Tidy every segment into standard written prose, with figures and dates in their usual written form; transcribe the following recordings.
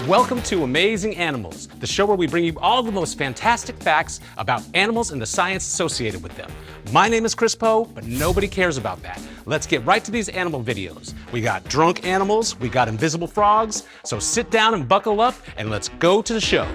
Welcome to Amazing Animals, the show where we bring you all the most fantastic facts about animals and the science associated with them. My name is Chris Poe, but nobody cares about that. Let's get right to these animal videos. We got drunk animals, we got invisible frogs, so sit down and buckle up and let's go to the show.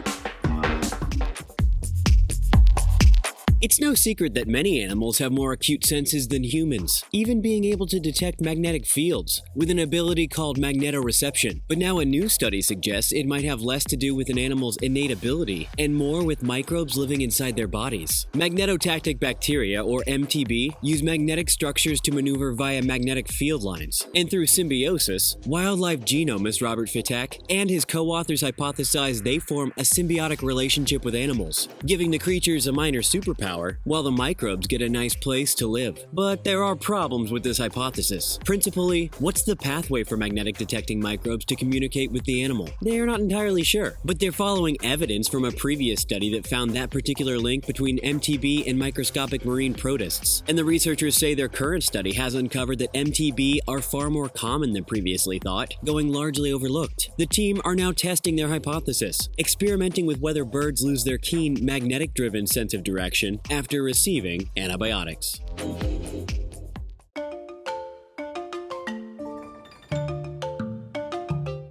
It's no secret that many animals have more acute senses than humans, even being able to detect magnetic fields, with an ability called magnetoreception. But now a new study suggests it might have less to do with an animal's innate ability and more with microbes living inside their bodies. Magnetotactic bacteria, or MTB, use magnetic structures to maneuver via magnetic field lines. And through symbiosis, wildlife genomist Robert Fitak and his co-authors hypothesized they form a symbiotic relationship with animals, giving the creatures a minor superpower while the microbes get a nice place to live. But there are problems with this hypothesis. Principally, what's the pathway for magnetic detecting microbes to communicate with the animal? They're not entirely sure, but they're following evidence from a previous study that found that particular link between MTB and microscopic marine protists. And the researchers say their current study has uncovered that MTB are far more common than previously thought, going largely overlooked. The team are now testing their hypothesis, experimenting with whether birds lose their keen magnetic-driven sense of direction after receiving antibiotics.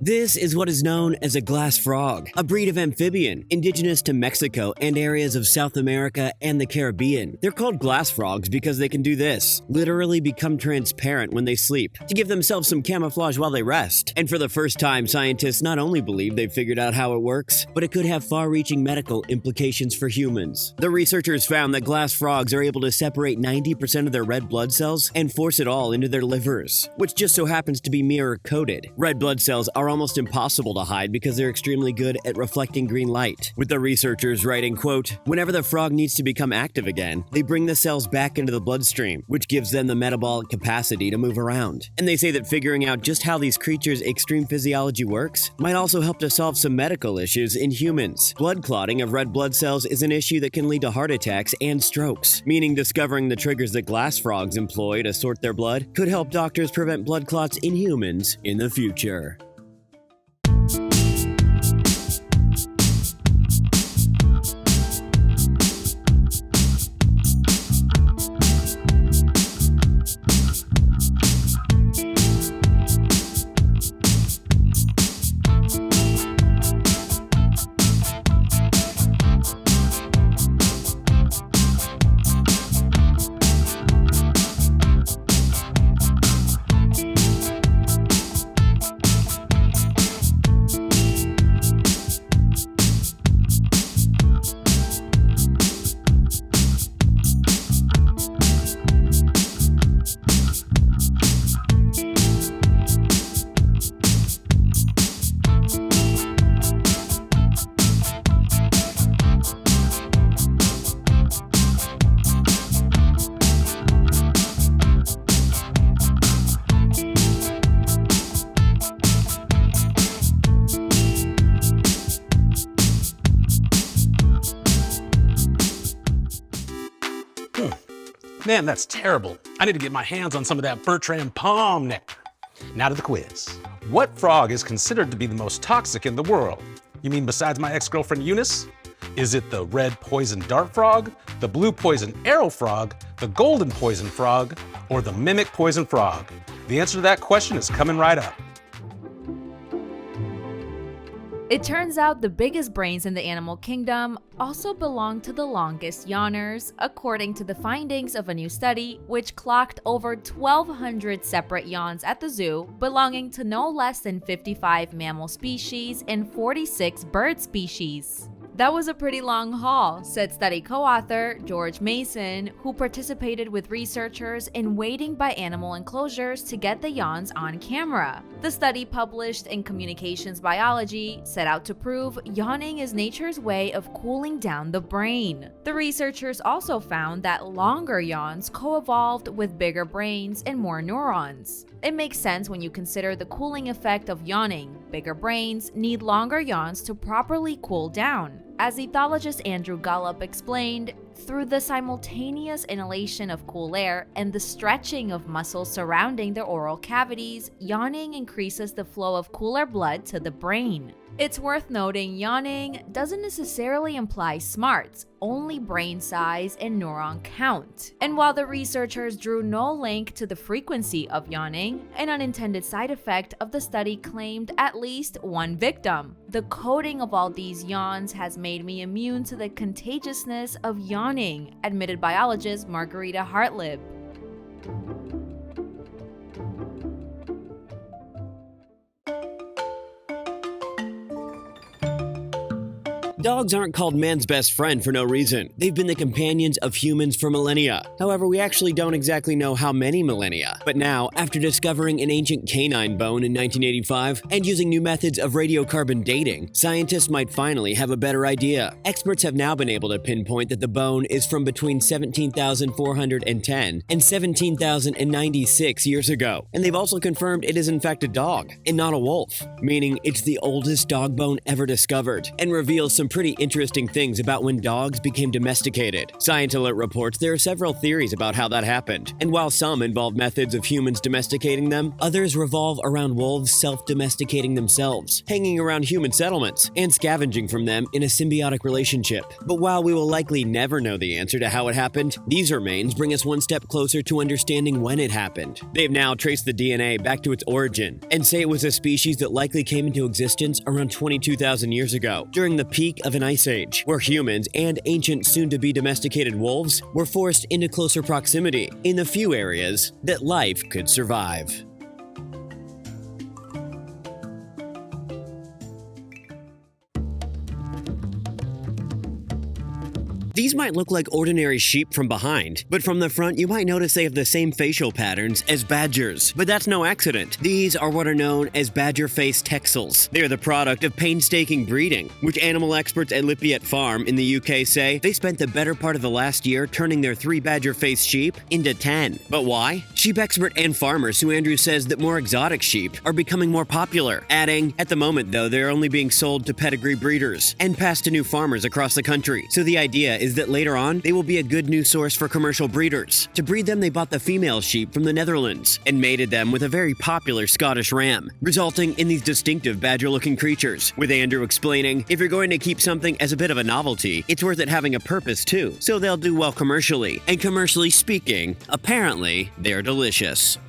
This is what is known as a glass frog, a breed of amphibian indigenous to Mexico and areas of South America and the Caribbean. They're called glass frogs because they can do this, literally become transparent when they sleep, to give themselves some camouflage while they rest. And for the first time, scientists not only believe they've figured out how it works, but it could have far-reaching medical implications for humans. The researchers found that glass frogs are able to separate 90% of their red blood cells and force it all into their livers, which just so happens to be mirror-coated. Red blood cells are almost impossible to hide because they're extremely good at reflecting green light, with the researchers writing, quote, "Whenever the frog needs to become active again, they bring the cells back into the bloodstream, which gives them the metabolic capacity to move around." And they say that figuring out just how these creatures' extreme physiology works might also help to solve some medical issues in humans. Blood clotting of red blood cells is an issue that can lead to heart attacks and strokes, meaning discovering the triggers that glass frogs employ to sort their blood could help doctors prevent blood clots in humans in the future. Man, that's terrible. I need to get my hands on some of that Bertram palm nectar. Now to the quiz. What frog is considered to be the most toxic in the world? You mean besides my ex-girlfriend Eunice? Is it the red poison dart frog, the blue poison arrow frog, the golden poison frog, or the mimic poison frog? The answer to that question is coming right up. It turns out the biggest brains in the animal kingdom also belong to the longest yawners, according to the findings of a new study which clocked over 1,200 separate yawns at the zoo belonging to no less than 55 mammal species and 46 bird species. That was a pretty long haul, said study co-author George Mason, who participated with researchers in waiting by animal enclosures to get the yawns on camera. The study, published in Communications Biology, set out to prove yawning is nature's way of cooling down the brain. The researchers also found that longer yawns co-evolved with bigger brains and more neurons. It makes sense when you consider the cooling effect of yawning. Bigger brains need longer yawns to properly cool down. As ethologist Andrew Gullop explained, Through the simultaneous inhalation of cool air and the stretching of muscles surrounding the oral cavities, yawning increases the flow of cooler blood to the brain. It's worth noting yawning doesn't necessarily imply smarts, only brain size and neuron count. And while the researchers drew no link to the frequency of yawning, an unintended side effect of the study claimed at least one victim. The coding of all these yawns has made me immune to the contagiousness of yawning, admitted biologist Margarita Hartlib. Dogs aren't called man's best friend for no reason. They've been the companions of humans for millennia. However, we actually don't exactly know how many millennia. But now, after discovering an ancient canine bone in 1985 and using new methods of radiocarbon dating, scientists might finally have a better idea. Experts have now been able to pinpoint that the bone is from between 17,410 and 17,096 years ago. And they've also confirmed it is in fact a dog and not a wolf, meaning it's the oldest dog bone ever discovered, and reveals some pretty interesting things about when dogs became domesticated. Science Alert reports there are several theories about how that happened, and while some involve methods of humans domesticating them, others revolve around wolves self-domesticating themselves, hanging around human settlements, and scavenging from them in a symbiotic relationship. But while we will likely never know the answer to how it happened, these remains bring us one step closer to understanding when it happened. They've now traced the DNA back to its origin, and say it was a species that likely came into existence around 22,000 years ago, during the peak of an ice age, where humans and ancient soon-to-be domesticated wolves were forced into closer proximity in the few areas that life could survive. These might look like ordinary sheep from behind, but from the front you might notice they have the same facial patterns as badgers. But that's no accident. These are what are known as badger-faced Texels. They are the product of painstaking breeding, which animal experts at Lippiet Farm in the UK say they spent the better part of the last year turning their 3 badger-faced sheep into 10. But why? Sheep expert and farmer Sue Andrews says that more exotic sheep are becoming more popular, adding, at the moment though, they're only being sold to pedigree breeders and passed to new farmers across the country. So the idea is that later on, they will be a good new source for commercial breeders. To breed them, they bought the female sheep from the Netherlands and mated them with a very popular Scottish ram, resulting in these distinctive badger-looking creatures, with Andrew explaining, if you're going to keep something as a bit of a novelty, it's worth it having a purpose too, so they'll do well commercially. And commercially speaking, apparently, they're delicious.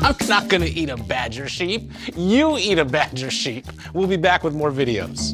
I'm not gonna eat a badger sheep. You eat a badger sheep. We'll be back with more videos.